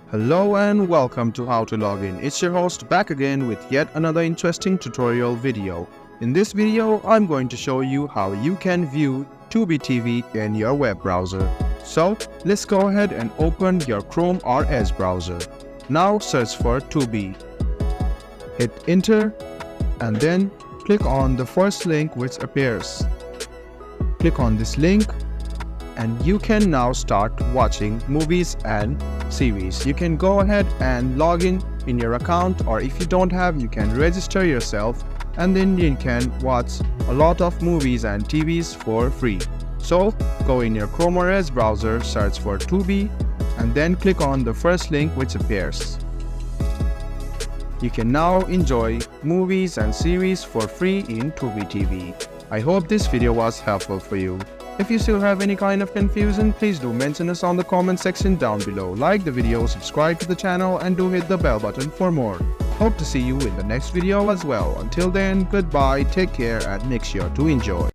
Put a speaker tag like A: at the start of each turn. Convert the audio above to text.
A: Hello and welcome to How to Login. It's your host back again with yet another interesting tutorial video. In this video, I'm going to show you how you can view Tubi TV in your web browser. So let's go ahead and open your Chrome or Edge browser. Now search for Tubi. Hit enter and then click on the first link which appears. Click on this link and you can now start watching movies and series. You can go ahead and log in your account, or if you don't have, you can register yourself and then you can watch a lot of movies and TVs for free. So go in your Chrome or Edge browser, search for Tubi and then click on the first link which appears. You can now enjoy movies and series for free in Tubi TV. I hope this video was helpful for you. If you still have any kind of confusion, please do mention us on the comment section down below. Like the video, subscribe to the channel and do hit the bell button for more. Hope to see you in the next video as well. Until then, goodbye, take care and make sure to enjoy.